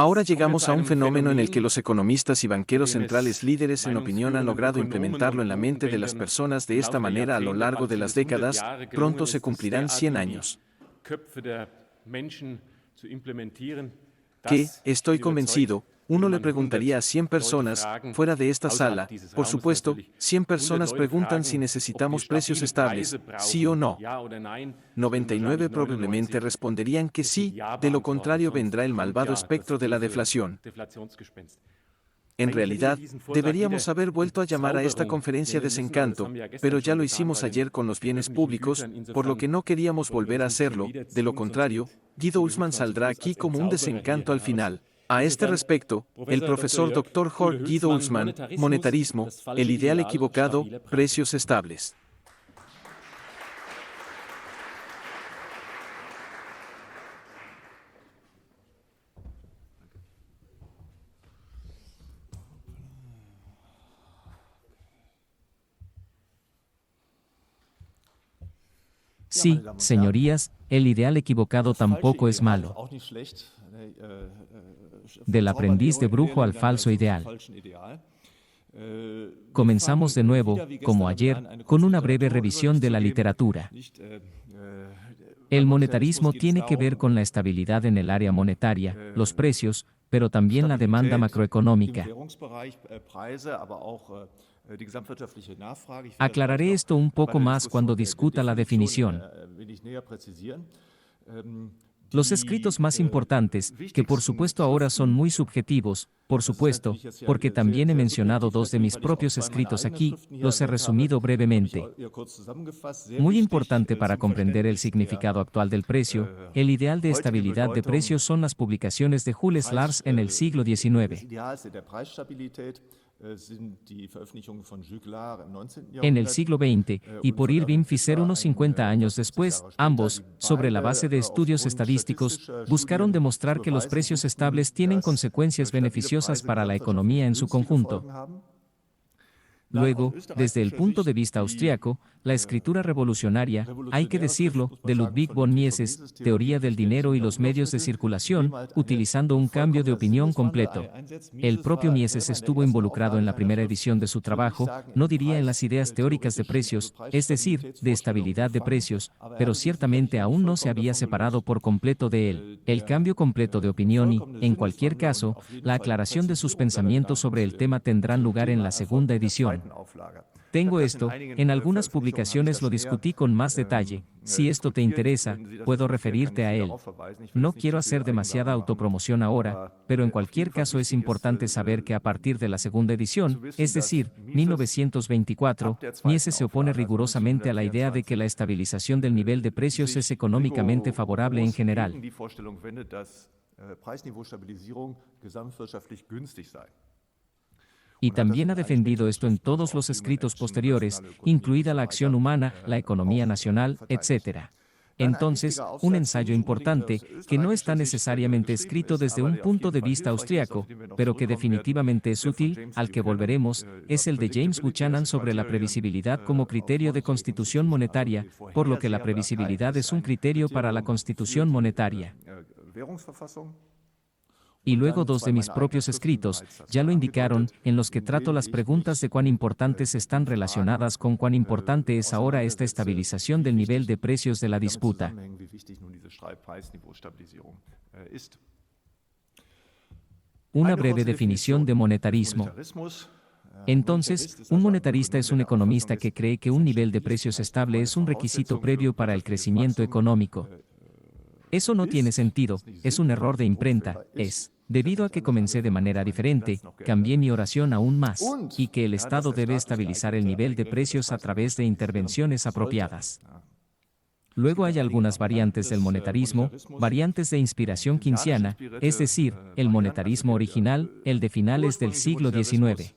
Ahora llegamos a un fenómeno en el que los economistas y banqueros centrales líderes en opinión han logrado implementarlo en la mente de las personas de esta manera a lo largo de las décadas. Pronto se cumplirán 100 años. Que, estoy convencido, uno le preguntaría a 100 personas, fuera de esta sala, por supuesto, 100 personas preguntan si necesitamos precios estables, sí o no. 99 probablemente responderían que sí, de lo contrario vendrá el malvado espectro de la deflación. En realidad, deberíamos haber vuelto a llamar a esta conferencia desencanto, pero ya lo hicimos ayer con los bienes públicos, por lo que no queríamos volver a hacerlo, de lo contrario, Guido Hülsmann saldrá aquí como un desencanto al final. A este respecto, el profesor Dr. Jörg Guido Hülsmann, monetarismo, el ideal equivocado, precios estables. Sí, señorías, el ideal equivocado tampoco es malo. Del aprendiz de brujo al falso ideal. Comenzamos de nuevo, como ayer, con una breve revisión de la literatura. El monetarismo tiene que ver con la estabilidad en el área monetaria, los precios, pero también la demanda macroeconómica. Aclararé esto un poco más cuando discuta la definición. Los escritos más importantes, que por supuesto ahora son muy subjetivos, por supuesto, porque también he mencionado dos de mis propios escritos aquí, los he resumido brevemente. Muy importante para comprender el significado actual del precio, el ideal de estabilidad de precios son las publicaciones de Jules Lars en el siglo XIX. En el siglo XX, y por Irving Fisher unos 50 años después, ambos, sobre la base de estudios estadísticos, buscaron demostrar que los precios estables tienen consecuencias beneficiosas para la economía en su conjunto. Luego, desde el punto de vista austriaco, la escritura revolucionaria, hay que decirlo, de Ludwig von Mises, teoría del dinero y los medios de circulación, utilizando un cambio de opinión completo. El propio Mises estuvo involucrado en la primera edición de su trabajo, no diría en las ideas teóricas de precios, es decir, de estabilidad de precios, pero ciertamente aún no se había separado por completo de él. El cambio completo de opinión y, en cualquier caso, la aclaración de sus pensamientos sobre el tema tendrán lugar en la segunda edición. Tengo esto, en algunas publicaciones lo discutí con más detalle, si esto te interesa, puedo referirte a él. No quiero hacer demasiada autopromoción ahora, pero en cualquier caso es importante saber que a partir de la segunda edición, es decir, 1924, Mises se opone rigurosamente a la idea de que la estabilización del nivel de precios es económicamente favorable en general. Y también ha defendido esto en todos los escritos posteriores, incluida la acción humana, la economía nacional, etc. Entonces, un ensayo importante, que no está necesariamente escrito desde un punto de vista austriaco, pero que definitivamente es útil, al que volveremos, es el de James Buchanan sobre la previsibilidad como criterio de constitución monetaria, por lo que la previsibilidad es un criterio para la constitución monetaria. Y luego dos de mis propios escritos, ya lo indicaron, en los que trato las preguntas de cuán importantes están relacionadas con cuán importante es ahora esta estabilización del nivel de precios de la disputa. Una breve definición de monetarismo. Entonces, un monetarista es un economista que cree que un nivel de precios estable es un requisito previo para el crecimiento económico. Eso no tiene sentido, es un error de imprenta, debido a que comencé de manera diferente, cambié mi oración aún más, y que el Estado debe estabilizar el nivel de precios a través de intervenciones apropiadas. Luego hay algunas variantes del monetarismo, variantes de inspiración keynesiana, es decir, el monetarismo original, el de finales del siglo XIX.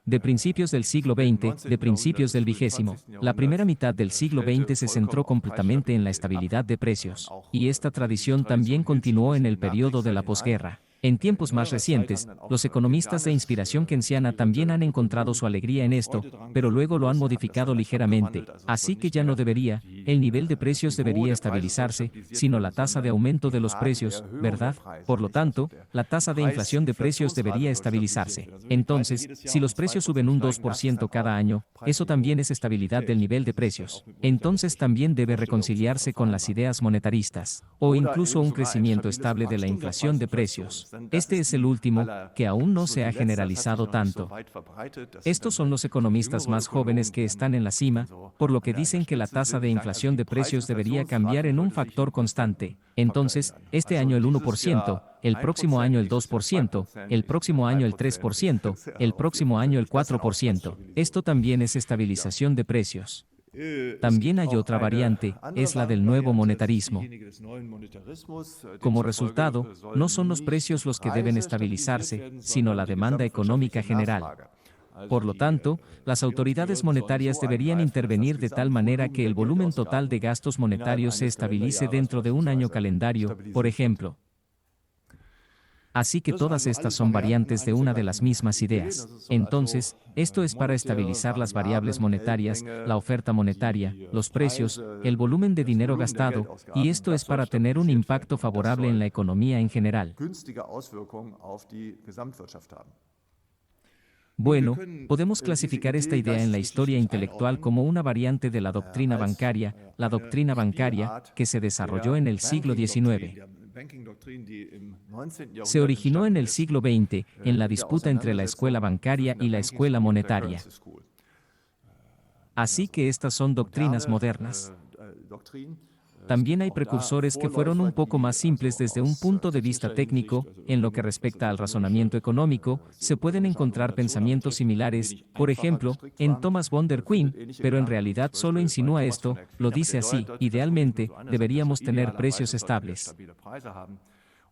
De principios del siglo XX, de principios del XX, la primera mitad del siglo XX se centró completamente en la estabilidad de precios, y esta tradición también continuó en el periodo de la posguerra. En tiempos más recientes, los economistas de inspiración keynesiana también han encontrado su alegría en esto, pero luego lo han modificado ligeramente, así que ya no debería, el nivel de precios debería estabilizarse, sino la tasa de aumento de los precios, ¿verdad? Por lo tanto, la tasa de inflación de precios debería estabilizarse. Entonces, si los precios suben un 2% cada año, eso también es estabilidad del nivel de precios. Entonces también debe reconciliarse con las ideas monetaristas, o incluso un crecimiento estable de la inflación de precios. Este es el último, que aún no se ha generalizado tanto. Estos son los economistas más jóvenes que están en la cima, por lo que dicen que la tasa de inflación de precios debería cambiar en un factor constante. Entonces, este año el 1%, el próximo año el 2%, el próximo año el 3%, el próximo año el 4%. Esto también es estabilización de precios. También hay otra variante, es la del nuevo monetarismo. Como resultado, no son los precios los que deben estabilizarse, sino la demanda económica general. Por lo tanto, las autoridades monetarias deberían intervenir de tal manera que el volumen total de gastos monetarios se estabilice dentro de un año calendario, por ejemplo. Así que todas estas son variantes de una de las mismas ideas. Entonces, esto es para estabilizar las variables monetarias, la oferta monetaria, los precios, el volumen de dinero gastado, y esto es para tener un impacto favorable en la economía en general. Bueno, podemos clasificar esta idea en la historia intelectual como una variante de la doctrina bancaria, que se desarrolló en el siglo XIX. Se originó en el siglo XX, en la disputa entre la escuela bancaria y la escuela monetaria. Así que estas son doctrinas modernas. También hay precursores que fueron un poco más simples desde un punto de vista técnico. En lo que respecta al razonamiento económico, se pueden encontrar pensamientos similares, por ejemplo, en Thomas von der Queen, pero en realidad solo insinúa esto, lo dice así: idealmente, deberíamos tener precios estables.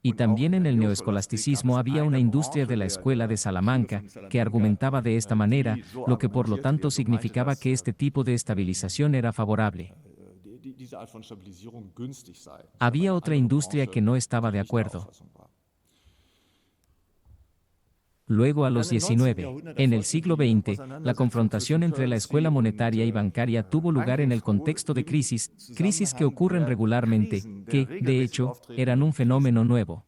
Y también en el neoescolasticismo había una industria de la escuela de Salamanca, que argumentaba de esta manera, lo que por lo tanto significaba que este tipo de estabilización era favorable. Había otra industria que no estaba de acuerdo. Luego a los 19, en el siglo XX, la confrontación entre la escuela monetaria y bancaria tuvo lugar en el contexto de crisis que ocurren regularmente, que, de hecho, eran un fenómeno nuevo.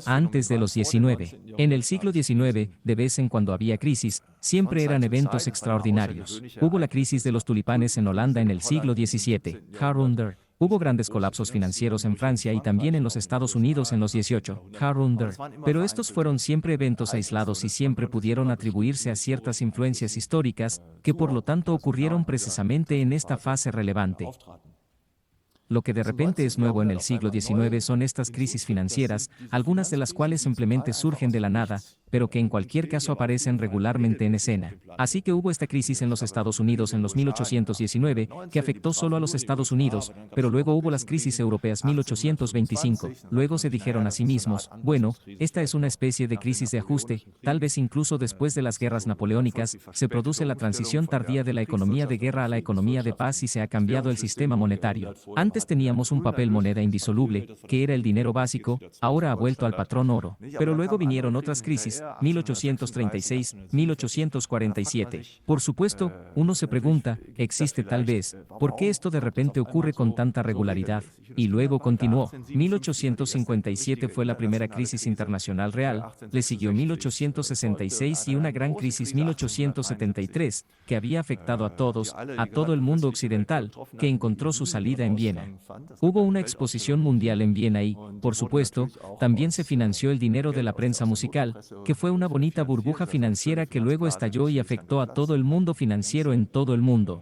Antes de los 19, en el siglo XIX, de vez en cuando había crisis, siempre eran eventos extraordinarios. Hubo la crisis de los tulipanes en Holanda en el siglo XVII, Jahrhundert. Hubo grandes colapsos financieros en Francia y también en los Estados Unidos en los 18, Jahrhundert. Pero estos fueron siempre eventos aislados y siempre pudieron atribuirse a ciertas influencias históricas, que por lo tanto ocurrieron precisamente en esta fase relevante. Lo que de repente es nuevo en el siglo XIX son estas crisis financieras, algunas de las cuales simplemente surgen de la nada, pero que en cualquier caso aparecen regularmente en escena. Así que hubo esta crisis en los Estados Unidos en los 1819, que afectó solo a los Estados Unidos, pero luego hubo las crisis europeas 1825. Luego se dijeron a sí mismos: bueno, esta es una especie de crisis de ajuste, tal vez incluso después de las guerras napoleónicas, se produce la transición tardía de la economía de guerra a la economía de paz y se ha cambiado el sistema monetario. Antes teníamos un papel moneda indisoluble, que era el dinero básico, ahora ha vuelto al patrón oro. Pero luego vinieron otras crisis, 1836, 1847. Por supuesto, uno se pregunta, ¿existe tal vez? ¿Por qué esto de repente ocurre con tanta regularidad? Y luego continuó. 1857 fue la primera crisis internacional real, le siguió 1866 y una gran crisis 1873, que había afectado a todos, a todo el mundo occidental, que encontró su salida en Viena. Hubo una exposición mundial en Viena y, por supuesto, también se financió el dinero de la prensa musical, que fue una bonita burbuja financiera que luego estalló y afectó a todo el mundo financiero en todo el mundo.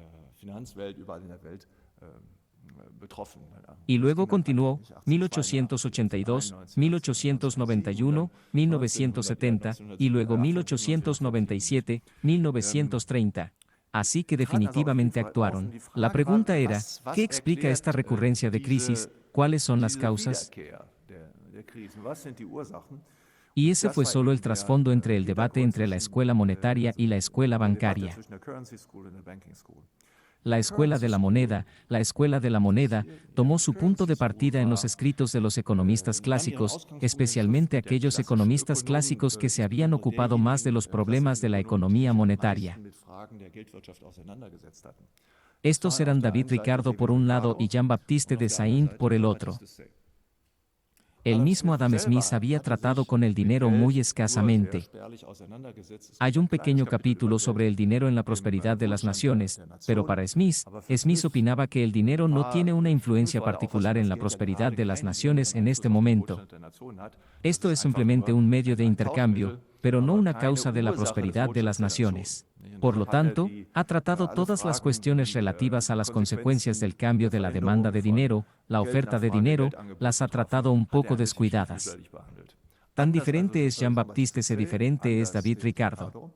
Y luego continuó, 1882, 1891, 1970, y luego 1897, 1930. Así que definitivamente actuaron. La pregunta era, ¿qué explica esta recurrencia de crisis? ¿Cuáles son las causas? Y ese fue solo el trasfondo entre el debate entre la escuela monetaria y la escuela bancaria. la escuela de la moneda, tomó su punto de partida en los escritos de los economistas clásicos, especialmente aquellos economistas clásicos que se habían ocupado más de los problemas de la economía monetaria. Estos eran David Ricardo por un lado y Jean-Baptiste de Saint por el otro. El mismo Adam Smith había tratado con el dinero muy escasamente. Hay un pequeño capítulo sobre el dinero en la prosperidad de las naciones, pero para Smith opinaba que el dinero no tiene una influencia particular en la prosperidad de las naciones en este momento. Esto es simplemente un medio de intercambio, pero no una causa de la prosperidad de las naciones. Por lo tanto, ha tratado todas las cuestiones relativas a las consecuencias del cambio de la demanda de dinero, la oferta de dinero, las ha tratado un poco descuidadas. Tan diferente es Jean-Baptiste C. diferente es David Ricardo.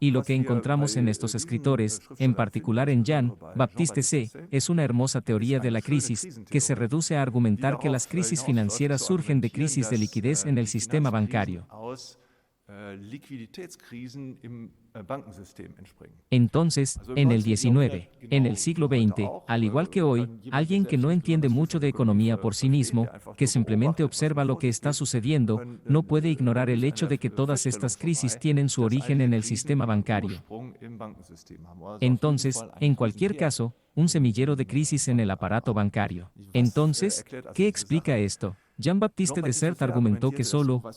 Y lo que encontramos en estos escritores, en particular en Jean-Baptiste C., es una hermosa teoría de la crisis, que se reduce a argumentar que las crisis financieras surgen de crisis de liquidez en el sistema bancario. Entonces, en el XIX, en el siglo XX, al igual que hoy, alguien que no entiende mucho de economía por sí mismo, que simplemente observa lo que está sucediendo, no puede ignorar el hecho de que todas estas crisis tienen su origen en el sistema bancario. Entonces, en cualquier caso, un semillero de crisis en el aparato bancario. Entonces, ¿qué explica esto? Jean-Baptiste de Sert argumentó que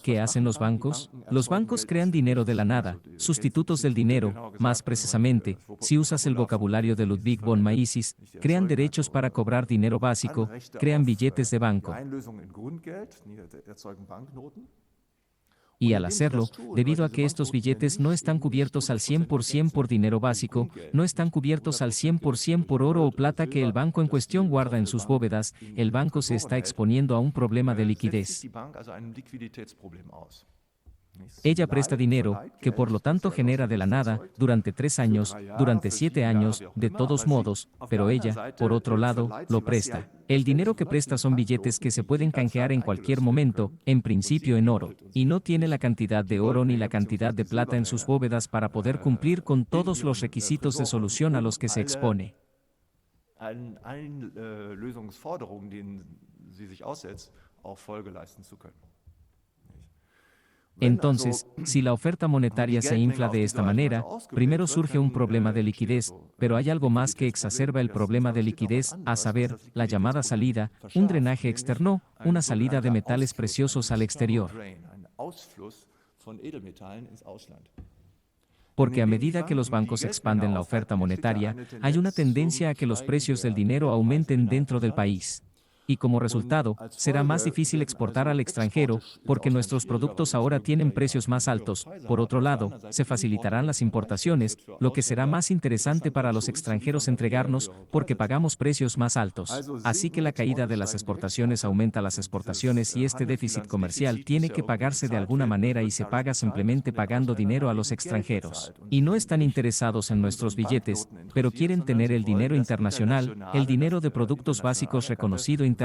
¿qué hacen los bancos? Los bancos crean dinero de la nada, sustitutos del dinero, más precisamente, si usas el vocabulario de Ludwig von Mises, crean derechos para cobrar dinero básico, crean billetes de banco. Y al hacerlo, debido a que estos billetes no están cubiertos al 100% por dinero básico, no están cubiertos al 100% por oro o plata que el banco en cuestión guarda en sus bóvedas, el banco se está exponiendo a un problema de liquidez. Ella presta dinero, que por lo tanto genera de la nada, durante 3 años, durante 7 años, de todos modos, pero ella, por otro lado, lo presta. El dinero que presta son billetes que se pueden canjear en cualquier momento, en principio en oro, y no tiene la cantidad de oro ni la cantidad de plata en sus bóvedas para poder cumplir con todos los requisitos de solución a los que se expone. Entonces, si la oferta monetaria se infla de esta manera, primero surge un problema de liquidez, pero hay algo más que exacerba el problema de liquidez, a saber, la llamada salida, un drenaje externo, una salida de metales preciosos al exterior. Porque a medida que los bancos expanden la oferta monetaria, hay una tendencia a que los precios del dinero aumenten dentro del país. Y como resultado, será más difícil exportar al extranjero, porque nuestros productos ahora tienen precios más altos. Por otro lado, se facilitarán las importaciones, lo que será más interesante para los extranjeros entregarnos, porque pagamos precios más altos. Así que la caída de las exportaciones aumenta las exportaciones y este déficit comercial tiene que pagarse de alguna manera y se paga simplemente pagando dinero a los extranjeros. Y no están interesados en nuestros billetes, pero quieren tener el dinero internacional, el dinero de productos básicos reconocido internacionalmente.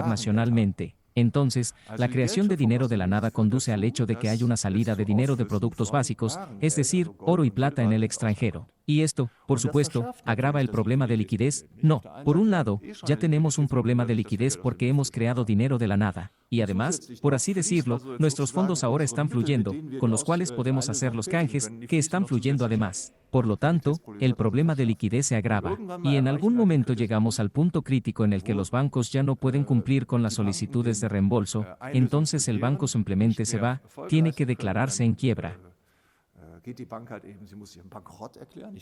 Entonces, la creación de dinero de la nada conduce al hecho de que hay una salida de dinero de productos básicos, es decir, oro y plata en el extranjero. Y esto, por supuesto, agrava el problema de liquidez. No, por un lado, ya tenemos un problema de liquidez porque hemos creado dinero de la nada. Y además, por así decirlo, nuestros fondos ahora están fluyendo, con los cuales podemos hacer los canjes, que están fluyendo además. Por lo tanto, el problema de liquidez se agrava. Y en algún momento llegamos al punto crítico en el que los bancos ya no pueden cumplir con las solicitudes de reembolso, entonces el banco simplemente se va, tiene que declararse en quiebra.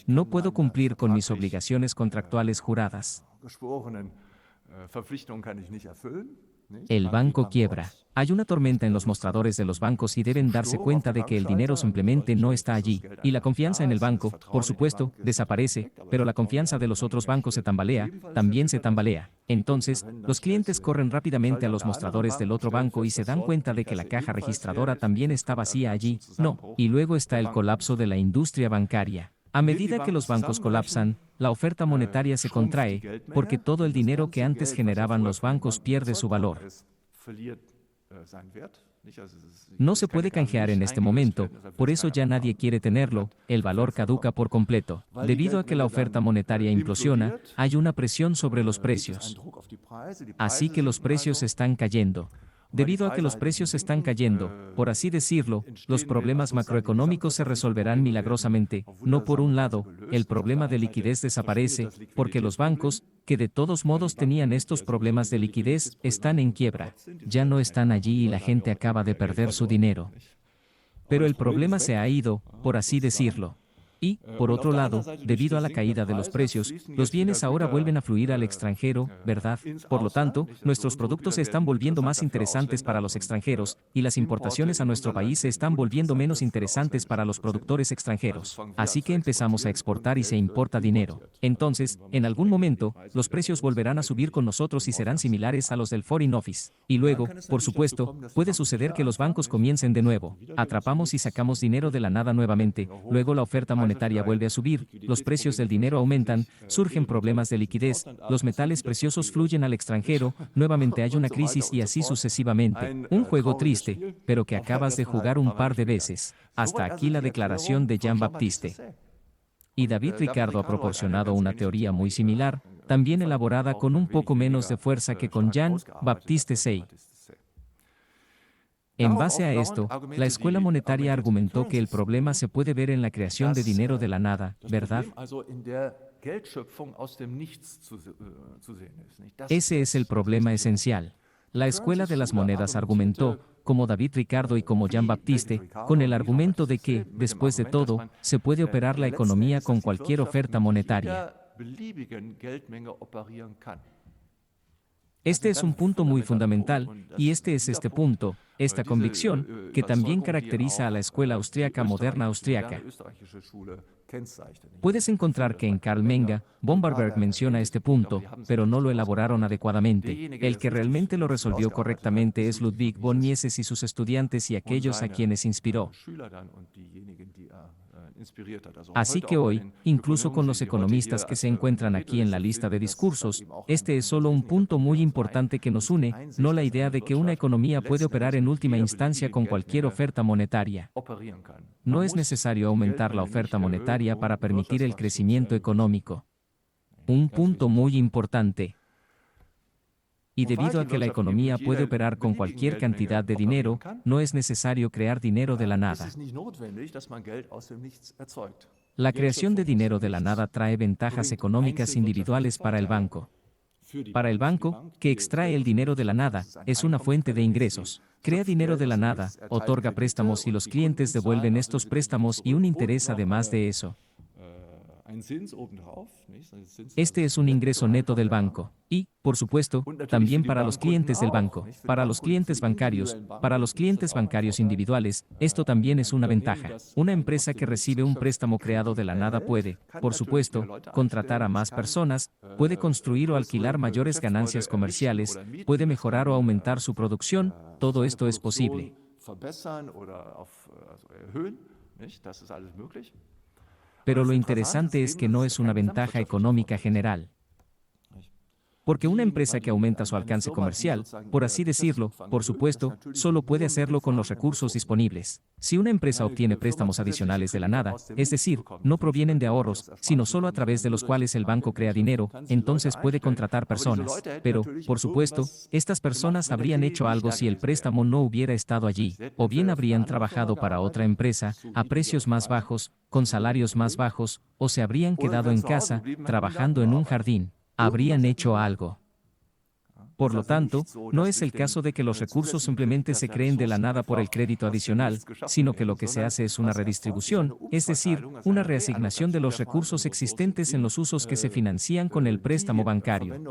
No puedo cumplir con mis obligaciones contractuales juradas. El banco quiebra. Hay una tormenta en los mostradores de los bancos y deben darse cuenta de que el dinero simplemente no está allí. Y la confianza en el banco, por supuesto, desaparece, pero la confianza de los otros bancos se tambalea, también se tambalea. Entonces, los clientes corren rápidamente a los mostradores del otro banco y se dan cuenta de que la caja registradora también está vacía allí. No, y luego está el colapso de la industria bancaria. A medida que los bancos colapsan, la oferta monetaria se contrae, porque todo el dinero que antes generaban los bancos pierde su valor. No se puede canjear en este momento, por eso ya nadie quiere tenerlo, el valor caduca por completo. Debido a que la oferta monetaria implosiona, hay una presión sobre los precios. Así que los precios están cayendo. Debido a que los precios están cayendo, por así decirlo, los problemas macroeconómicos se resolverán milagrosamente. No por un lado, el problema de liquidez desaparece, porque los bancos, que de todos modos tenían estos problemas de liquidez, están en quiebra. Ya no están allí y la gente acaba de perder su dinero. Pero el problema se ha ido, por así decirlo. Y, por otro lado, debido a la caída de los precios, los bienes ahora vuelven a fluir al extranjero, ¿verdad? Por lo tanto, nuestros productos se están volviendo más interesantes para los extranjeros, y las importaciones a nuestro país se están volviendo menos interesantes para los productores extranjeros. Así que empezamos a exportar y se importa dinero. Entonces, en algún momento, los precios volverán a subir con nosotros y serán similares a los del Foreign Office. Y luego, por supuesto, puede suceder que los bancos comiencen de nuevo. Atrapamos y sacamos dinero de la nada nuevamente, luego la oferta monetaria vuelve a subir, los precios del dinero aumentan, surgen problemas de liquidez, los metales preciosos fluyen al extranjero, nuevamente hay una crisis y así sucesivamente. Un juego triste, pero que acabas de jugar un par de veces. Hasta aquí la declaración de Jean-Baptiste. Y David Ricardo ha proporcionado una teoría muy similar, también elaborada con un poco menos de fuerza que con Jean-Baptiste Say. En base a esto, la escuela monetaria argumentó que el problema se puede ver en la creación de dinero de la nada, ¿verdad? Ese es el problema esencial. La escuela de las monedas argumentó, como David Ricardo y como Jean-Baptiste, con el argumento de que, después de todo, se puede operar la economía con cualquier oferta monetaria. Este es un punto muy fundamental, y este es este punto, esta convicción, que también caracteriza a la escuela austríaca moderna austríaca. Puedes encontrar que en Karl Menger, Bombarberg menciona este punto, pero no lo elaboraron adecuadamente. El que realmente lo resolvió correctamente es Ludwig von Mises y sus estudiantes y aquellos a quienes inspiró. Así que hoy, incluso con los economistas que se encuentran aquí en la lista de discursos, este es solo un punto muy importante que nos une, no la idea de que una economía puede operar en última instancia con cualquier oferta monetaria. No es necesario aumentar la oferta monetaria para permitir el crecimiento económico. Un punto muy importante. Y debido a que la economía puede operar con cualquier cantidad de dinero, no es necesario crear dinero de la nada. La creación de dinero de la nada trae ventajas económicas individuales para el banco. Para el banco, que extrae el dinero de la nada, es una fuente de ingresos. Crea dinero de la nada, otorga préstamos y los clientes devuelven estos préstamos y un interés además de eso. Este es un ingreso neto del banco. Y, por supuesto, también para los clientes del banco, para los clientes bancarios individuales, esto también es una ventaja. Una empresa que recibe un préstamo creado de la nada puede, por supuesto, contratar a más personas, puede construir o alquilar mayores ganancias comerciales, puede mejorar o aumentar su producción, todo esto es posible. Pero lo interesante es que no es una ventaja económica general. Porque una empresa que aumenta su alcance comercial, por así decirlo, por supuesto, solo puede hacerlo con los recursos disponibles. Si una empresa obtiene préstamos adicionales de la nada, es decir, no provienen de ahorros, sino solo a través de los cuales el banco crea dinero, entonces puede contratar personas. Pero, por supuesto, estas personas habrían hecho algo si el préstamo no hubiera estado allí, o bien habrían trabajado para otra empresa, a precios más bajos, con salarios más bajos, o se habrían quedado en casa, trabajando en un jardín. Habrían hecho algo. Por lo tanto, no es el caso de que los recursos simplemente se creen de la nada por el crédito adicional, sino que lo que se hace es una redistribución, es decir, una reasignación de los recursos existentes en los usos que se financian con el préstamo bancario.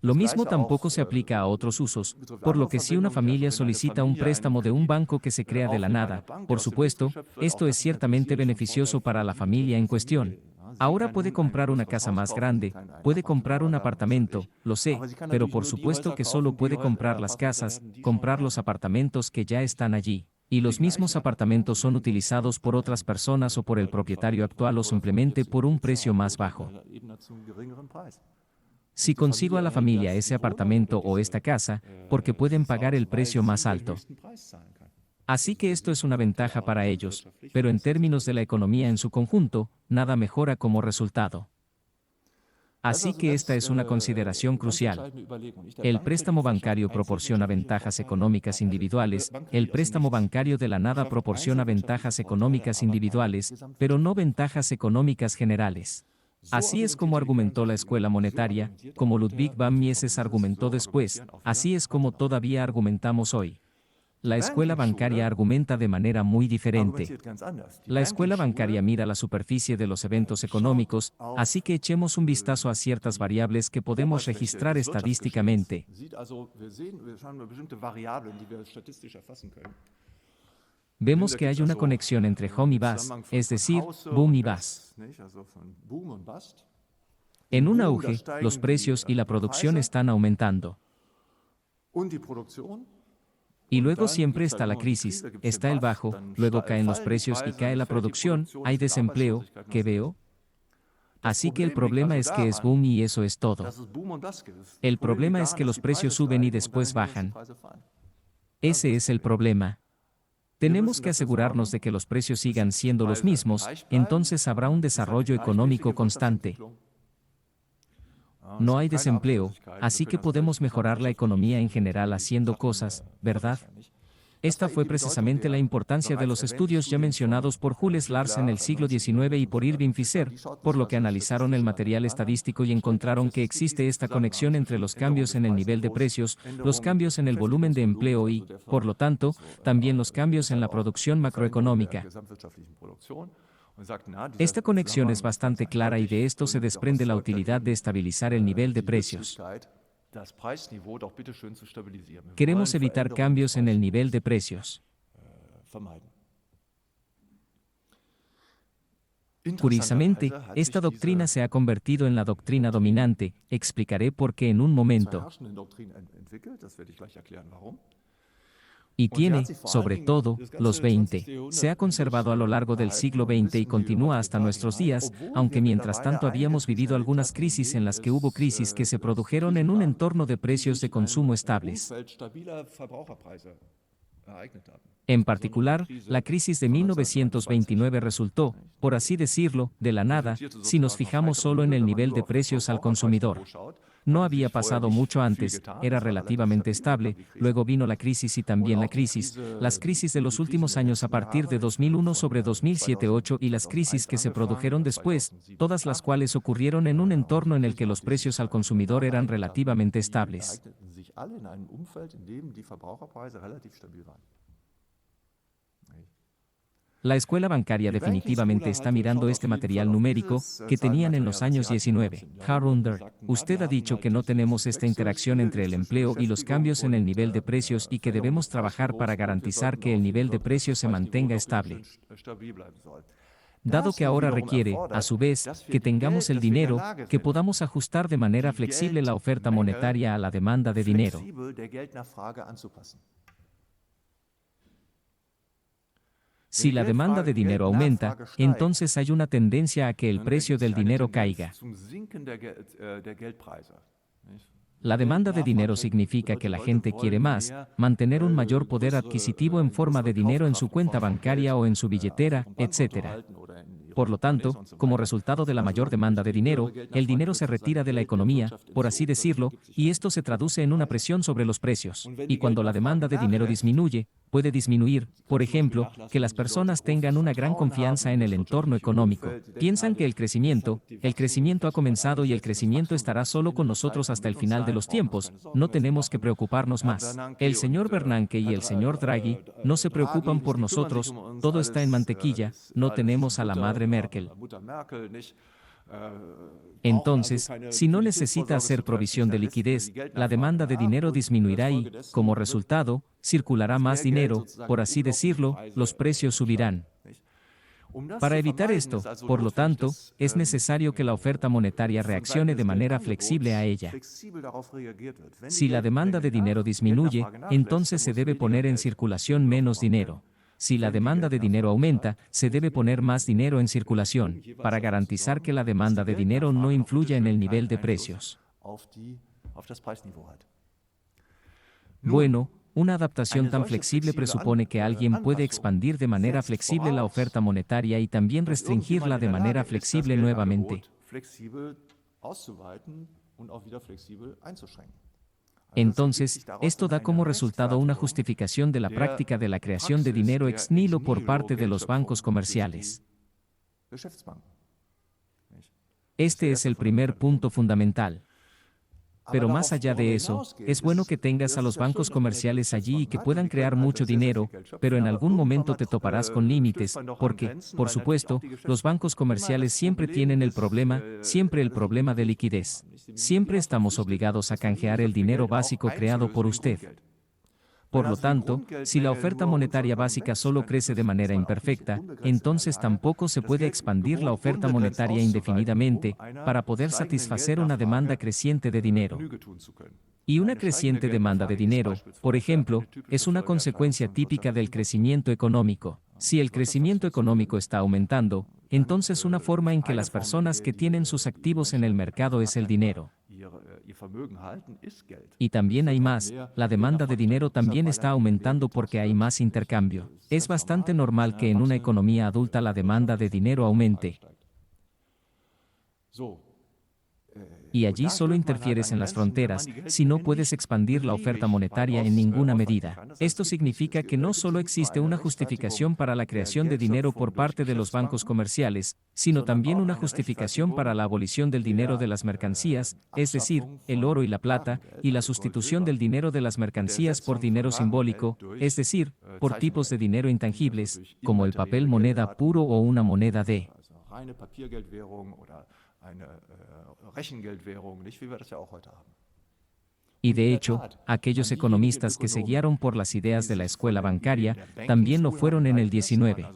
Lo mismo tampoco se aplica a otros usos, por lo que si una familia solicita un préstamo de un banco que se crea de la nada, por supuesto, esto es ciertamente beneficioso para la familia en cuestión. Ahora puede comprar una casa más grande, puede comprar un apartamento, lo sé, pero por supuesto que solo puede comprar las casas, comprar los apartamentos que ya están allí. Y los mismos apartamentos son utilizados por otras personas o por el propietario actual o simplemente por un precio más bajo. Si consigo a la familia ese apartamento o esta casa, porque pueden pagar el precio más alto. Así que esto es una ventaja para ellos, pero en términos de la economía en su conjunto, nada mejora como resultado. Así que esta es una consideración crucial. El préstamo bancario proporciona ventajas económicas individuales, el préstamo bancario de la nada proporciona ventajas económicas individuales, pero no ventajas económicas generales. Así es como argumentó la escuela monetaria, como Ludwig von Mises argumentó después, así es como todavía argumentamos hoy. La escuela bancaria argumenta de manera muy diferente. La escuela bancaria mira la superficie de los eventos económicos, así que echemos un vistazo a ciertas variables que podemos registrar estadísticamente. Vemos que hay una conexión entre home y bust, es decir, boom y bust. En un auge, los precios y la producción están aumentando. Y luego siempre está la crisis, está el bajo, luego caen los precios y cae la producción, hay desempleo, ¿qué veo? Así que el problema es que es boom y eso es todo. El problema es que los precios suben y después bajan. Ese es el problema. Tenemos que asegurarnos de que los precios sigan siendo los mismos, entonces habrá un desarrollo económico constante. No hay desempleo, así que podemos mejorar la economía en general haciendo cosas, ¿verdad? Esta fue precisamente la importancia de los estudios ya mencionados por Jules Lars en el siglo XIX y por Irving Fisher, por lo que analizaron el material estadístico y encontraron que existe esta conexión entre los cambios en el nivel de precios, los cambios en el volumen de empleo y, por lo tanto, también los cambios en la producción macroeconómica. Esta conexión es bastante clara y de esto se desprende la utilidad de estabilizar el nivel de precios. Queremos evitar cambios en el nivel de precios. Curiosamente, esta doctrina se ha convertido en la doctrina dominante, explicaré por qué en un momento. Y tiene, sobre todo, los 20. Se ha conservado a lo largo del siglo XX y continúa hasta nuestros días, aunque mientras tanto habíamos vivido algunas crisis en las que hubo crisis que se produjeron en un entorno de precios de consumo estables. En particular, la crisis de 1929 resultó, por así decirlo, de la nada, si nos fijamos solo en el nivel de precios al consumidor. No había pasado mucho antes, era relativamente estable, luego vino la crisis y también la crisis, las crisis de los últimos años a partir de 2001 sobre 2007-2008 y las crisis que se produjeron después, todas las cuales ocurrieron en un entorno en el que los precios al consumidor eran relativamente estables. La escuela bancaria definitivamente está mirando este material numérico que tenían en los años 19. Harunder, usted ha dicho que no tenemos esta interacción entre el empleo y los cambios en el nivel de precios y que debemos trabajar para garantizar que el nivel de precios se mantenga estable. Dado que ahora requiere, a su vez, que tengamos el dinero, que podamos ajustar de manera flexible la oferta monetaria a la demanda de dinero. Si la demanda de dinero aumenta, entonces hay una tendencia a que el precio del dinero caiga. La demanda de dinero significa que la gente quiere más, mantener un mayor poder adquisitivo en forma de dinero en su cuenta bancaria o en su billetera, etc. Por lo tanto, como resultado de la mayor demanda de dinero, el dinero se retira de la economía, por así decirlo, y esto se traduce en una presión sobre los precios. Y cuando la demanda de dinero disminuye, puede disminuir, por ejemplo, que las personas tengan una gran confianza en el entorno económico. Piensan que el crecimiento ha comenzado y el crecimiento estará solo con nosotros hasta el final de los tiempos, no tenemos que preocuparnos más. El señor Bernanke y el señor Draghi no se preocupan por nosotros, todo está en mantequilla, no tenemos a la madre Merkel. Entonces, si no necesita hacer provisión de liquidez, la demanda de dinero disminuirá y, como resultado, circulará más dinero, por así decirlo, los precios subirán. Para evitar esto, por lo tanto, es necesario que la oferta monetaria reaccione de manera flexible a ella. Si la demanda de dinero disminuye, entonces se debe poner en circulación menos dinero. Si la demanda de dinero aumenta, se debe poner más dinero en circulación, para garantizar que la demanda de dinero no influya en el nivel de precios. Bueno, una adaptación tan flexible presupone que alguien puede expandir de manera flexible la oferta monetaria y también restringirla de manera flexible nuevamente. Entonces, esto da como resultado una justificación de la práctica de la creación de dinero ex nihilo por parte de los bancos comerciales. Este es el primer punto fundamental. Pero más allá de eso, es bueno que tengas a los bancos comerciales allí y que puedan crear mucho dinero, pero en algún momento te toparás con límites, porque, por supuesto, los bancos comerciales siempre tienen siempre el problema de liquidez. Siempre estamos obligados a canjear el dinero básico creado por usted. Por lo tanto, si la oferta monetaria básica solo crece de manera imperfecta, entonces tampoco se puede expandir la oferta monetaria indefinidamente para poder satisfacer una demanda creciente de dinero. Y una creciente demanda de dinero, por ejemplo, es una consecuencia típica del crecimiento económico. Si el crecimiento económico está aumentando, entonces una forma en que las personas que tienen sus activos en el mercado es el dinero. Y también hay más, la demanda de dinero también está aumentando porque hay más intercambio. Es bastante normal que en una economía adulta la demanda de dinero aumente. Y allí solo interfieres en las fronteras, si no puedes expandir la oferta monetaria en ninguna medida. Esto significa que no solo existe una justificación para la creación de dinero por parte de los bancos comerciales, sino también una justificación para la abolición del dinero de las mercancías, es decir, el oro y la plata, y la sustitución del dinero de las mercancías por dinero simbólico, es decir, por tipos de dinero intangibles, como el papel moneda puro o una moneda de Y de hecho, aquellos economistas que se guiaron por las ideas de la escuela bancaria también lo fueron en el XIX.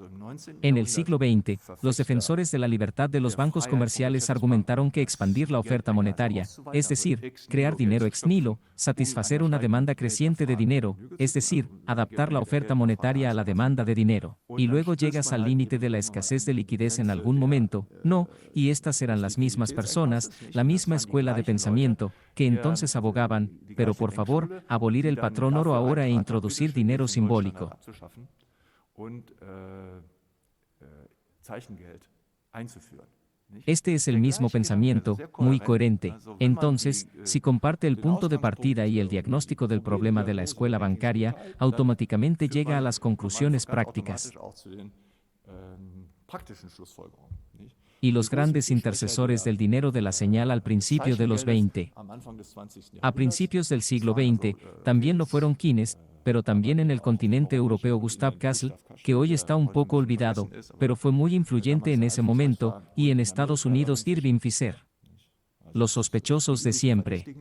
En el siglo XX, los defensores de la libertad de los bancos comerciales argumentaron que expandir la oferta monetaria, es decir, crear dinero ex nihilo, satisfacer una demanda creciente de dinero, es decir, adaptar la oferta monetaria a la demanda de dinero, y luego llegas al límite de la escasez de liquidez en algún momento, y estas eran las mismas personas, la misma escuela de pensamiento, que entonces abogaban, pero por favor, abolir el patrón oro ahora e introducir dinero simbólico. Este es el mismo pensamiento, muy coherente. Entonces, si comparte el punto de partida y el diagnóstico del problema de la escuela bancaria, automáticamente llega a las conclusiones prácticas. Y los grandes intercesores del dinero de la señal al principio de los 20. A principios del siglo XX, también lo fueron Keynes, pero también en el continente europeo Gustav Cassel, que hoy está un poco olvidado, pero fue muy influyente en ese momento, y en Estados Unidos Irving Fisher. Los sospechosos de siempre.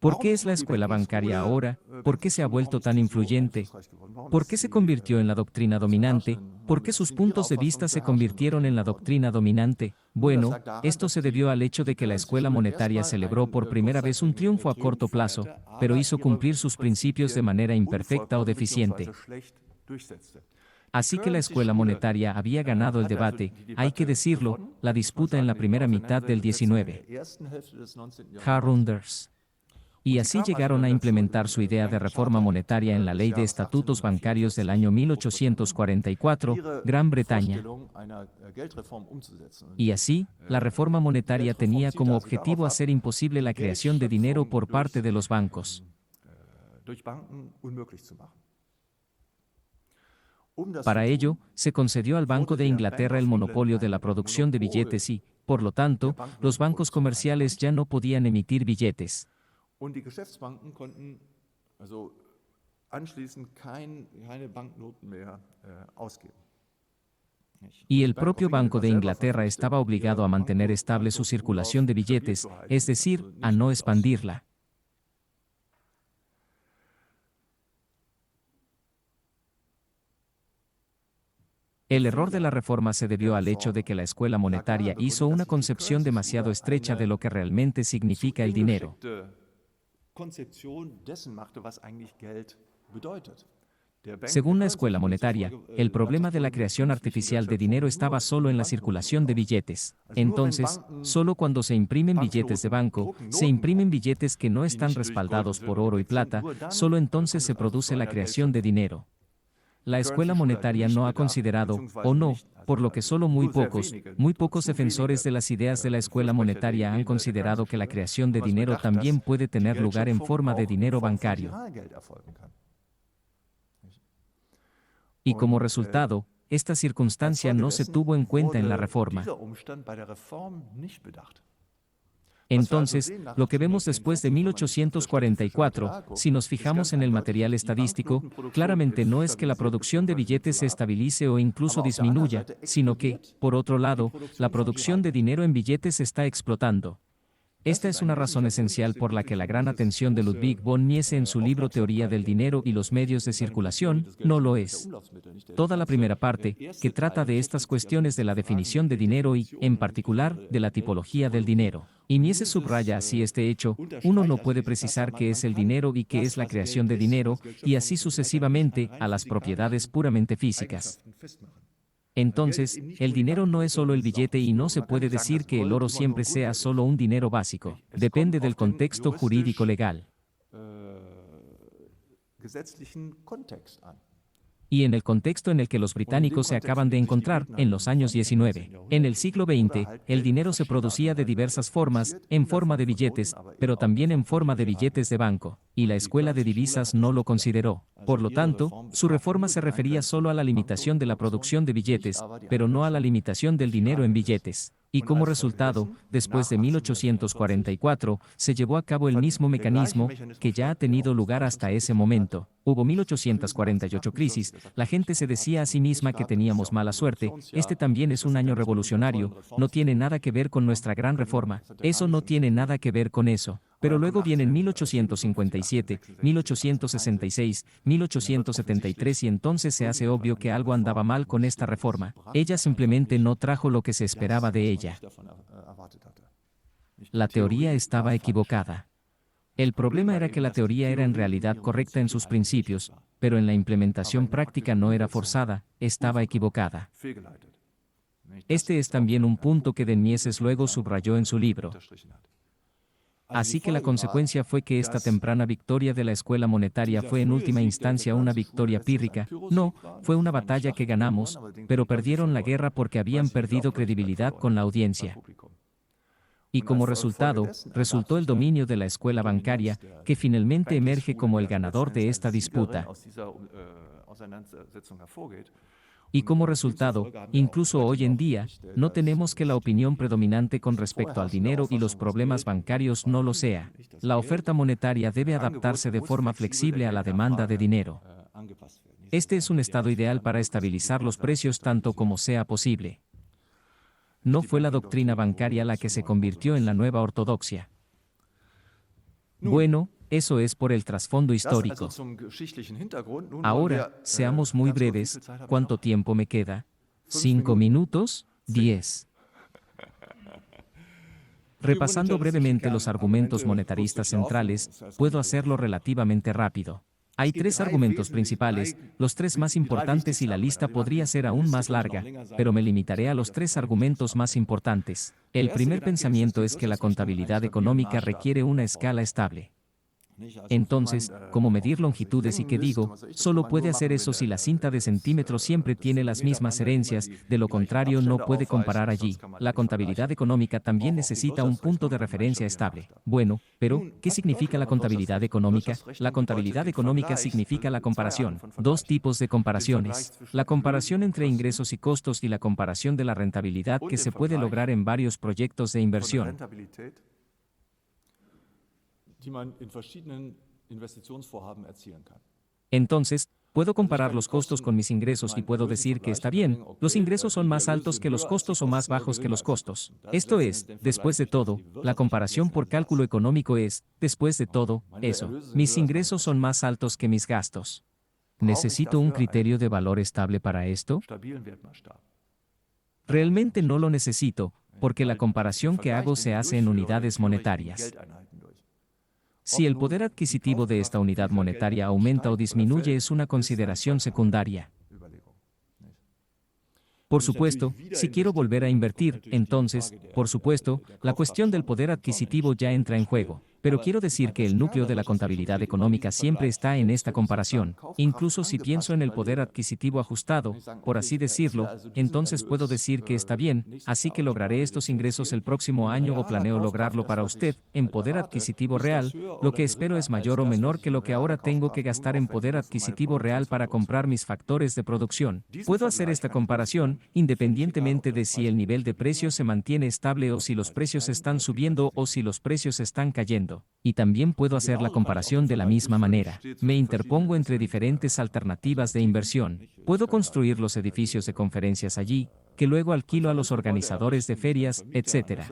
¿Por qué es la escuela bancaria ahora? ¿Por qué se ha vuelto tan influyente? ¿Por qué se convirtió en la doctrina dominante? ¿Por qué sus puntos de vista se convirtieron en la doctrina dominante? Bueno, esto se debió al hecho de que la escuela monetaria celebró por primera vez un triunfo a corto plazo, pero hizo cumplir sus principios de manera imperfecta o deficiente. Así que la escuela monetaria había ganado el debate, hay que decirlo, la disputa en la primera mitad del XIX. Harunders. Y así llegaron a implementar su idea de reforma monetaria en la Ley de Estatutos Bancarios del año 1844, Gran Bretaña. Y así, la reforma monetaria tenía como objetivo hacer imposible la creación de dinero por parte de los bancos. Para ello, se concedió al Banco de Inglaterra el monopolio de la producción de billetes y, por lo tanto, los bancos comerciales ya no podían emitir billetes. Y el propio Banco de Inglaterra estaba obligado a mantener estable su circulación de billetes, es decir, a no expandirla. El error de la reforma se debió al hecho de que la escuela monetaria hizo una concepción demasiado estrecha de lo que realmente significa el dinero. Según la escuela monetaria, el problema de la creación artificial de dinero estaba solo en la circulación de billetes. Entonces, solo cuando se imprimen billetes de banco, se imprimen billetes que no están respaldados por oro y plata, solo entonces se produce la creación de dinero. La escuela monetaria no ha considerado, o no, por lo que solo muy pocos defensores de las ideas de la escuela monetaria han considerado que la creación de dinero también puede tener lugar en forma de dinero bancario. Y como resultado, esta circunstancia no se tuvo en cuenta en la reforma. Entonces, lo que vemos después de 1844, si nos fijamos en el material estadístico, claramente no es que la producción de billetes se estabilice o incluso disminuya, sino que, por otro lado, la producción de dinero en billetes se está explotando. Esta es una razón esencial por la que la gran atención de Ludwig von Mises en su libro Teoría del dinero y los medios de circulación no lo es. Toda la primera parte, que trata de estas cuestiones de la definición de dinero y, en particular, de la tipología del dinero. Y Mises subraya así este hecho: uno no puede precisar qué es el dinero y qué es la creación de dinero, y así sucesivamente, a las propiedades puramente físicas. Entonces, el dinero no es solo el billete y no se puede decir que el oro siempre sea solo un dinero básico. Depende del contexto jurídico legal. Y en el contexto en el que los británicos se acaban de encontrar, en los años 19. En el siglo XX, el dinero se producía de diversas formas, en forma de billetes, pero también en forma de billetes de banco, y la Escuela de Divisas no lo consideró. Por lo tanto, su reforma se refería solo a la limitación de la producción de billetes, pero no a la limitación del dinero en billetes. Y como resultado, después de 1844, se llevó a cabo el mismo mecanismo, que ya ha tenido lugar hasta ese momento. Hubo 1848 crisis, la gente se decía a sí misma que teníamos mala suerte, este también es un año revolucionario, no tiene nada que ver con nuestra gran reforma, eso no tiene nada que ver con eso. Pero luego vienen 1857, 1866, 1873 y entonces se hace obvio que algo andaba mal con esta reforma. Ella simplemente no trajo lo que se esperaba de ella. La teoría estaba equivocada. El problema era que la teoría era en realidad correcta en sus principios, pero en la implementación práctica no era forzada, estaba equivocada. Este es también un punto que Mises luego subrayó en su libro. Así que la consecuencia fue que esta temprana victoria de la escuela monetaria fue en última instancia una victoria pírrica. No, fue una batalla que ganamos, pero perdieron la guerra porque habían perdido credibilidad con la audiencia. Y como resultado, resultó el dominio de la escuela bancaria, que finalmente emerge como el ganador de esta disputa. Y como resultado, incluso hoy en día, no tenemos que la opinión predominante con respecto al dinero y los problemas bancarios no lo sea. La oferta monetaria debe adaptarse de forma flexible a la demanda de dinero. Este es un estado ideal para estabilizar los precios tanto como sea posible. No fue la doctrina bancaria la que se convirtió en la nueva ortodoxia. Bueno, eso es por el trasfondo histórico. Ahora, seamos muy breves. ¿Cuánto tiempo me queda? ¿5 minutos? 10. Repasando brevemente los argumentos monetaristas centrales, puedo hacerlo relativamente rápido. Hay 3 argumentos principales, los 3 más importantes y la lista podría ser aún más larga, pero me limitaré a los 3 argumentos más importantes. El primer pensamiento es que la contabilidad económica requiere una escala estable. Entonces, ¿cómo medir longitudes y qué digo? Solo puede hacer eso si la cinta de centímetros siempre tiene las mismas herencias, de lo contrario no puede comparar allí. La contabilidad económica también necesita un punto de referencia estable. Bueno, pero, ¿qué significa la contabilidad económica? La contabilidad económica significa la comparación. 2 tipos de comparaciones. La comparación entre ingresos y costos y la comparación de la rentabilidad que se puede lograr en varios proyectos de inversión. Entonces, puedo comparar los costos con mis ingresos y puedo decir que está bien, los ingresos son más altos que los costos o más bajos que los costos. Esto es, después de todo, la comparación por cálculo económico es, después de todo, eso. Mis ingresos son más altos que mis gastos. ¿Necesito un criterio de valor estable para esto? Realmente no lo necesito, porque la comparación que hago se hace en unidades monetarias. Si el poder adquisitivo de esta unidad monetaria aumenta o disminuye es una consideración secundaria. Por supuesto, si quiero volver a invertir, entonces, por supuesto, la cuestión del poder adquisitivo ya entra en juego. Pero quiero decir que el núcleo de la contabilidad económica siempre está en esta comparación. Incluso si pienso en el poder adquisitivo ajustado, por así decirlo, entonces puedo decir que está bien, así que lograré estos ingresos el próximo año o planeo lograrlo para usted, en poder adquisitivo real, lo que espero es mayor o menor que lo que ahora tengo que gastar en poder adquisitivo real para comprar mis factores de producción. Puedo hacer esta comparación, independientemente de si el nivel de precios se mantiene estable o si los precios están subiendo o si los precios están cayendo. Y también puedo hacer la comparación de la misma manera. Me interpongo entre diferentes alternativas de inversión. Puedo construir los edificios de conferencias allí, que luego alquilo a los organizadores de ferias, etc.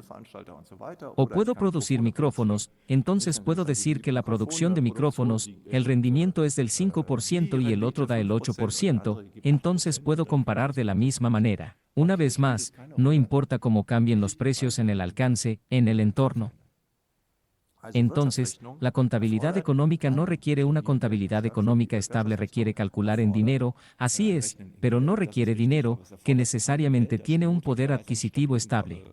O puedo producir micrófonos, entonces puedo decir que la producción de micrófonos, el rendimiento es del 5% y el otro da el 8%, entonces puedo comparar de la misma manera. Una vez más, no importa cómo cambien los precios en el alcance, en el entorno. Entonces, la contabilidad económica no requiere una contabilidad económica estable, requiere calcular en dinero, así es, pero no requiere dinero, que necesariamente tiene un poder adquisitivo estable.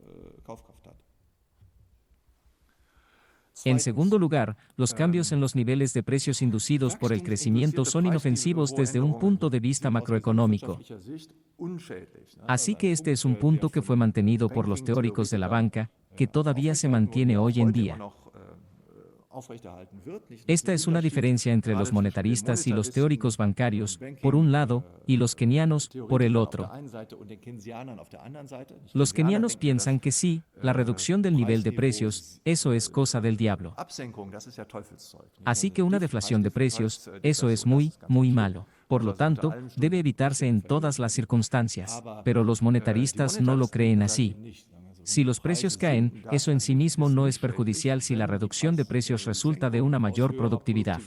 En segundo lugar, los cambios en los niveles de precios inducidos por el crecimiento son inofensivos desde un punto de vista macroeconómico. Así que este es un punto que fue mantenido por los teóricos de la banca, que todavía se mantiene hoy en día. Esta es una diferencia entre los monetaristas y los teóricos bancarios, por un lado, y los kenianos, por el otro. Los kenianos piensan que sí, la reducción del nivel de precios, eso es cosa del diablo. Así que una deflación de precios, eso es muy, muy malo. Por lo tanto, debe evitarse en todas las circunstancias. Pero los monetaristas no lo creen así. Si los precios caen, eso en sí mismo no es perjudicial si la reducción de precios resulta de una mayor productividad.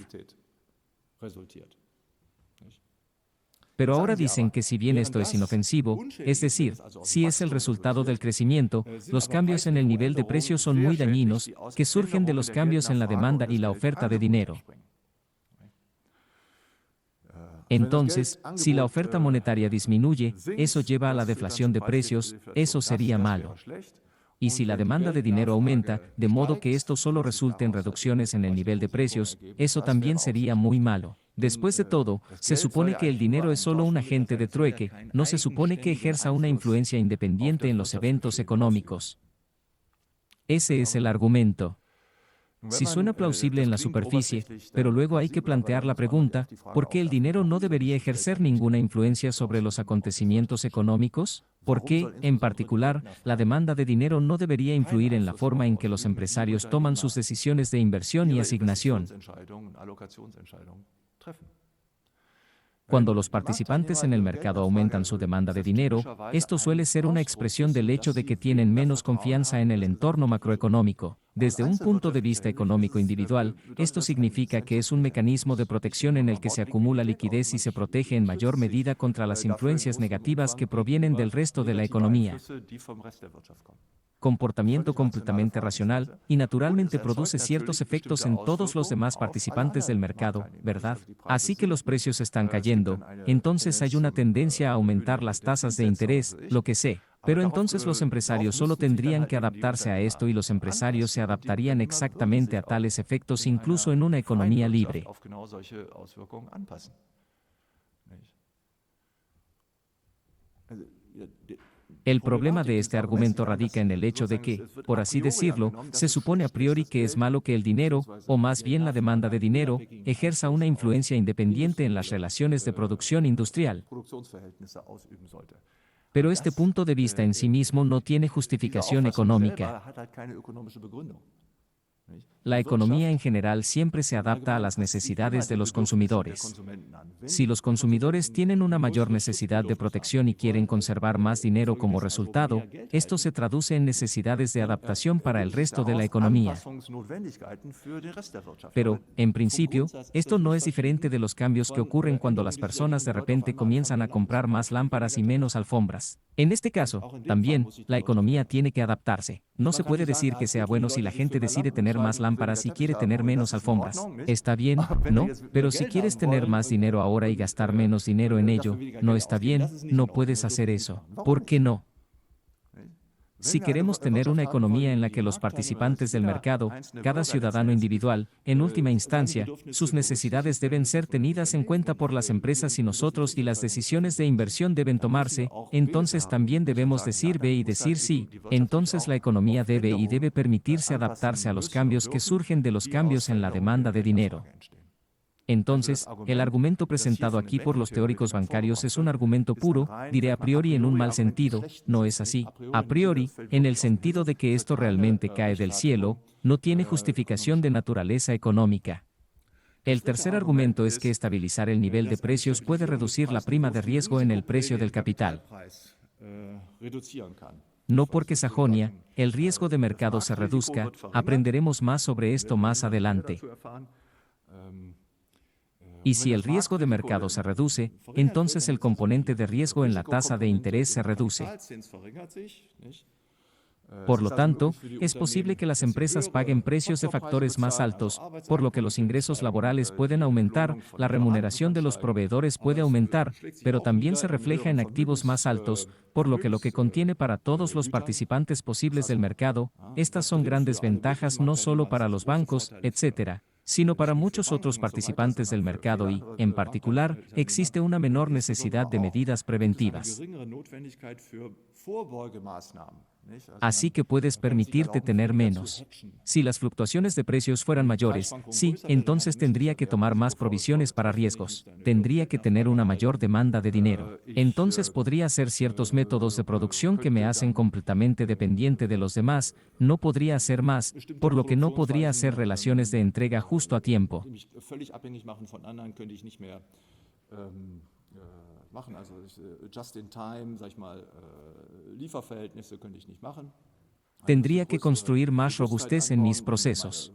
Pero ahora dicen que si bien esto es inofensivo, es decir, si es el resultado del crecimiento, los cambios en el nivel de precios son muy dañinos, que surgen de los cambios en la demanda y la oferta de dinero. Entonces, si la oferta monetaria disminuye, eso lleva a la deflación de precios, eso sería malo. Y si la demanda de dinero aumenta, de modo que esto solo resulte en reducciones en el nivel de precios, eso también sería muy malo. Después de todo, se supone que el dinero es solo un agente de trueque, no se supone que ejerza una influencia independiente en los eventos económicos. Ese es el argumento. Si suena plausible en la superficie, pero luego hay que plantear la pregunta, ¿por qué el dinero no debería ejercer ninguna influencia sobre los acontecimientos económicos? ¿Por qué, en particular, la demanda de dinero no debería influir en la forma en que los empresarios toman sus decisiones de inversión y asignación? Cuando los participantes en el mercado aumentan su demanda de dinero, esto suele ser una expresión del hecho de que tienen menos confianza en el entorno macroeconómico. Desde un punto de vista económico individual, esto significa que es un mecanismo de protección en el que se acumula liquidez y se protege en mayor medida contra las influencias negativas que provienen del resto de la economía. Comportamiento completamente racional, y naturalmente produce ciertos efectos en todos los demás participantes del mercado, ¿verdad? Así que los precios están cayendo, entonces hay una tendencia a aumentar las tasas de interés, lo que sé. Pero entonces los empresarios solo tendrían que adaptarse a esto y los empresarios se adaptarían exactamente a tales efectos incluso en una economía libre. El problema de este argumento radica en el hecho de que, por así decirlo, se supone a priori que es malo que el dinero, o más bien la demanda de dinero, ejerza una influencia independiente en las relaciones de producción industrial. Pero este punto de vista en sí mismo no tiene justificación económica. La economía en general siempre se adapta a las necesidades de los consumidores. Si los consumidores tienen una mayor necesidad de protección y quieren conservar más dinero como resultado, esto se traduce en necesidades de adaptación para el resto de la economía. Pero, en principio, esto no es diferente de los cambios que ocurren cuando las personas de repente comienzan a comprar más lámparas y menos alfombras. En este caso, también, la economía tiene que adaptarse. No se puede decir que sea bueno si la gente decide tener más lámparas lámparas y quiere tener menos alfombras. Está bien, ¿no? Pero si quieres tener más dinero ahora y gastar menos dinero en ello, no está bien, no puedes hacer eso. ¿Por qué no? Si queremos tener una economía en la que los participantes del mercado, cada ciudadano individual, en última instancia, sus necesidades deben ser tenidas en cuenta por las empresas y nosotros y las decisiones de inversión deben tomarse, entonces también debemos decir B y decir sí, entonces la economía debe permitirse adaptarse a los cambios que surgen de los cambios en la demanda de dinero. Entonces, el argumento presentado aquí por los teóricos bancarios es un argumento puro, diré a priori en un mal sentido, no es así, a priori, en el sentido de que esto realmente cae del cielo, no tiene justificación de naturaleza económica. El tercer argumento es que estabilizar el nivel de precios puede reducir la prima de riesgo en el precio del capital. No porque Sajonia, el riesgo de mercado se reduzca, aprenderemos más sobre esto más adelante. Y si el riesgo de mercado se reduce, entonces el componente de riesgo en la tasa de interés se reduce. Por lo tanto, es posible que las empresas paguen precios de factores más altos, por lo que los ingresos laborales pueden aumentar, la remuneración de los proveedores puede aumentar, pero también se refleja en activos más altos, por lo que contiene para todos los participantes posibles del mercado. Estas son grandes ventajas no solo para los bancos, etc., sino para muchos otros participantes del mercado y, en particular, existe una menor necesidad de medidas preventivas. Así que puedes permitirte tener menos. Si las fluctuaciones de precios fueran mayores, sí, entonces tendría que tomar más provisiones para riesgos. Tendría que tener una mayor demanda de dinero. Entonces podría hacer ciertos métodos de producción que me hacen completamente dependiente de los demás, no podría hacer más, por lo que no podría hacer relaciones de entrega justo a tiempo. Tendría que construir más robustez en mis procesos.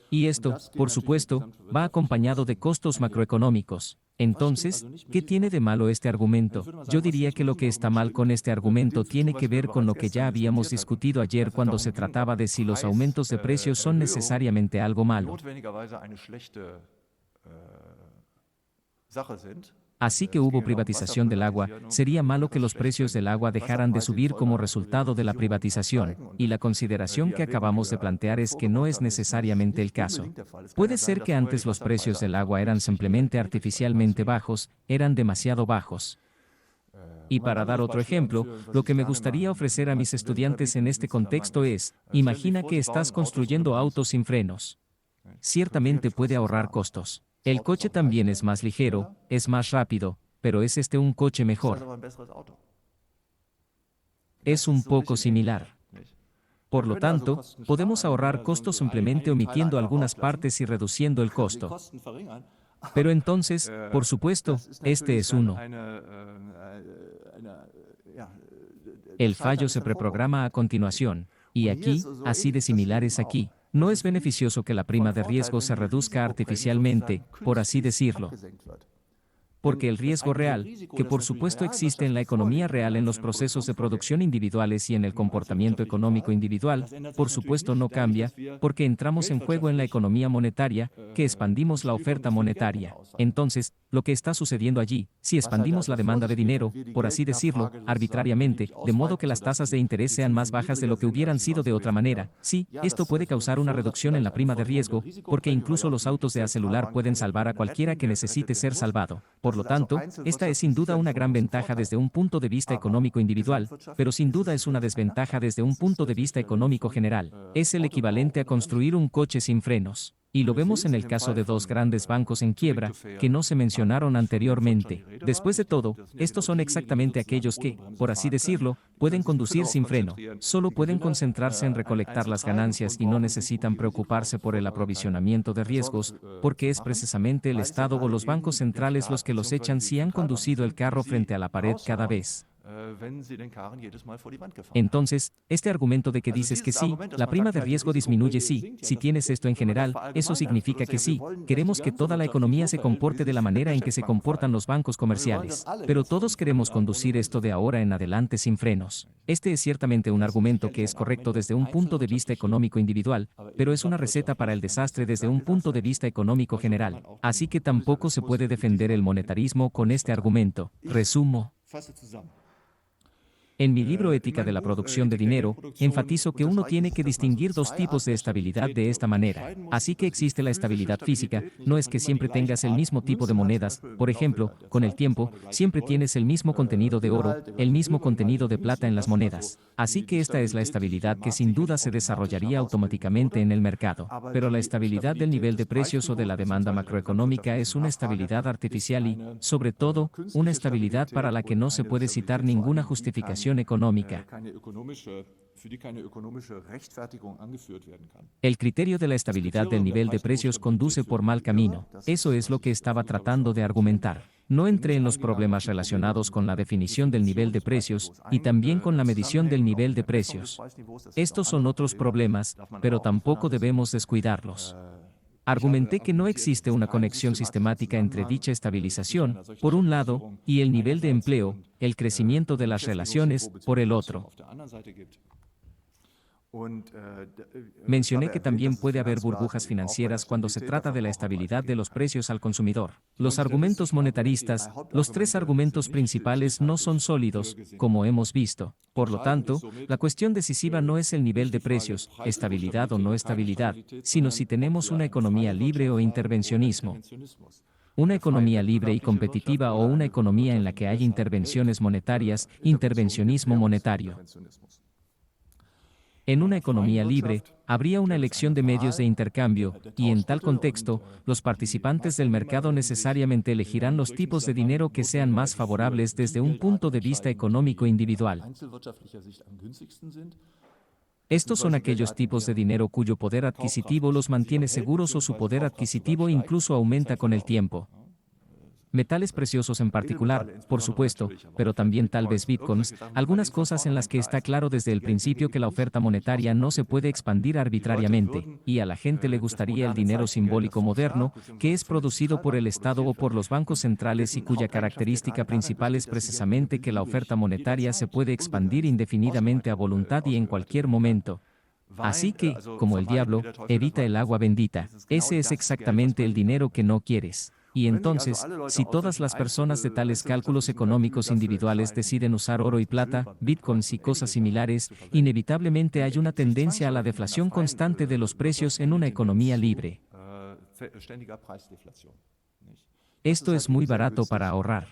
Y esto, por supuesto, va acompañado de costos macroeconómicos. Entonces, ¿qué tiene de malo este argumento? Yo diría que lo que está mal con este argumento tiene que ver con lo que ya habíamos discutido ayer cuando se trataba de si los aumentos de precios son necesariamente algo malo. Así que hubo privatización del agua, sería malo que los precios del agua dejaran de subir como resultado de la privatización, y la consideración que acabamos de plantear es que no es necesariamente el caso. Puede ser que antes los precios del agua eran simplemente artificialmente bajos, eran demasiado bajos. Y para dar otro ejemplo, lo que me gustaría ofrecer a mis estudiantes en este contexto es, imagina que estás construyendo autos sin frenos. Ciertamente puede ahorrar costos. El coche también es más ligero, es más rápido, pero ¿es este un coche mejor? Es un poco similar. Por lo tanto, podemos ahorrar costos simplemente omitiendo algunas partes y reduciendo el costo. Pero entonces, por supuesto, este es uno. El fallo se preprograma a continuación. Y aquí, así de similar es aquí. No es beneficioso que la prima de riesgo se reduzca artificialmente, por así decirlo. Porque el riesgo real, que por supuesto existe en la economía real en los procesos de producción individuales y en el comportamiento económico individual, por supuesto no cambia, porque entramos en juego en la economía monetaria, que expandimos la oferta monetaria. Entonces, lo que está sucediendo allí, si expandimos la demanda de dinero, por así decirlo, arbitrariamente, de modo que las tasas de interés sean más bajas de lo que hubieran sido de otra manera, sí, esto puede causar una reducción en la prima de riesgo, porque incluso los autos de celular pueden salvar a cualquiera que necesite ser salvado. Por lo tanto, esta es sin duda una gran ventaja desde un punto de vista económico individual, pero sin duda es una desventaja desde un punto de vista económico general. Es el equivalente a construir un coche sin frenos. Y lo vemos en el caso de dos grandes bancos en quiebra, que no se mencionaron anteriormente. Después de todo, estos son exactamente aquellos que, por así decirlo, pueden conducir sin freno. Solo pueden concentrarse en recolectar las ganancias y no necesitan preocuparse por el aprovisionamiento de riesgos, porque es precisamente el Estado o los bancos centrales los que los echan si han conducido el carro frente a la pared cada vez. Entonces, este argumento de que dices que sí, la prima de riesgo disminuye sí, si tienes esto en general, eso significa que sí, queremos que toda la economía se comporte de la manera en que se comportan los bancos comerciales. Pero todos queremos conducir esto de ahora en adelante sin frenos. Este es ciertamente un argumento que es correcto desde un punto de vista económico individual, pero es una receta para el desastre desde un punto de vista económico general. Así que tampoco se puede defender el monetarismo con este argumento. Resumo. En mi libro Ética de la Producción de Dinero, enfatizo que uno tiene que distinguir dos tipos de estabilidad de esta manera. Así que existe la estabilidad física, no es que siempre tengas el mismo tipo de monedas, por ejemplo, con el tiempo, siempre tienes el mismo contenido de oro, el mismo contenido de plata en las monedas. Así que esta es la estabilidad que sin duda se desarrollaría automáticamente en el mercado. Pero la estabilidad del nivel de precios o de la demanda macroeconómica es una estabilidad artificial y, sobre todo, una estabilidad para la que no se puede citar ninguna justificación económica. El criterio de la estabilidad del nivel de precios conduce por mal camino. Eso es lo que estaba tratando de argumentar. No entré en los problemas relacionados con la definición del nivel de precios y también con la medición del nivel de precios. Estos son otros problemas, pero tampoco debemos descuidarlos. Argumenté que no existe una conexión sistemática entre dicha estabilización, por un lado, y el nivel de empleo, el crecimiento de las relaciones, por el otro. Mencioné que también puede haber burbujas financieras cuando se trata de la estabilidad de los precios al consumidor. Los argumentos monetaristas, los tres argumentos principales no son sólidos, como hemos visto. Por lo tanto, la cuestión decisiva no es el nivel de precios, estabilidad o no estabilidad, sino si tenemos una economía libre o intervencionismo. Una economía libre y competitiva o una economía en la que hay intervenciones monetarias, intervencionismo monetario. En una economía libre, habría una elección de medios de intercambio, y en tal contexto, los participantes del mercado necesariamente elegirán los tipos de dinero que sean más favorables desde un punto de vista económico individual. Estos son aquellos tipos de dinero cuyo poder adquisitivo los mantiene seguros o su poder adquisitivo incluso aumenta con el tiempo. Metales preciosos en particular, por supuesto, pero también tal vez bitcoins, algunas cosas en las que está claro desde el principio que la oferta monetaria no se puede expandir arbitrariamente, y a la gente le gustaría el dinero simbólico moderno, que es producido por el Estado o por los bancos centrales y cuya característica principal es precisamente que la oferta monetaria se puede expandir indefinidamente a voluntad y en cualquier momento. Así que, como el diablo, evita el agua bendita. Ese es exactamente el dinero que no quieres. Y entonces, si todas las personas de tales cálculos económicos individuales deciden usar oro y plata, bitcoins y cosas similares, inevitablemente hay una tendencia a la deflación constante de los precios en una economía libre. Esto es muy barato para ahorrar.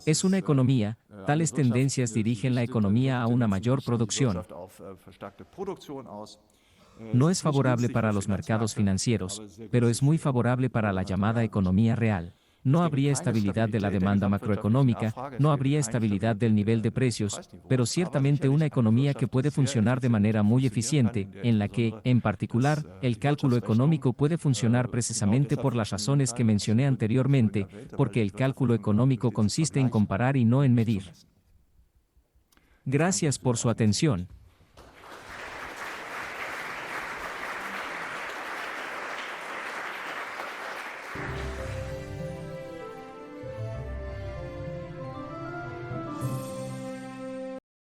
Es una economía, tales tendencias dirigen la economía a una mayor producción. No es favorable para los mercados financieros, pero es muy favorable para la llamada economía real. No habría estabilidad de la demanda macroeconómica, no habría estabilidad del nivel de precios, pero ciertamente una economía que puede funcionar de manera muy eficiente, en la que, en particular, el cálculo económico puede funcionar precisamente por las razones que mencioné anteriormente, porque el cálculo económico consiste en comparar y no en medir. Gracias por su atención.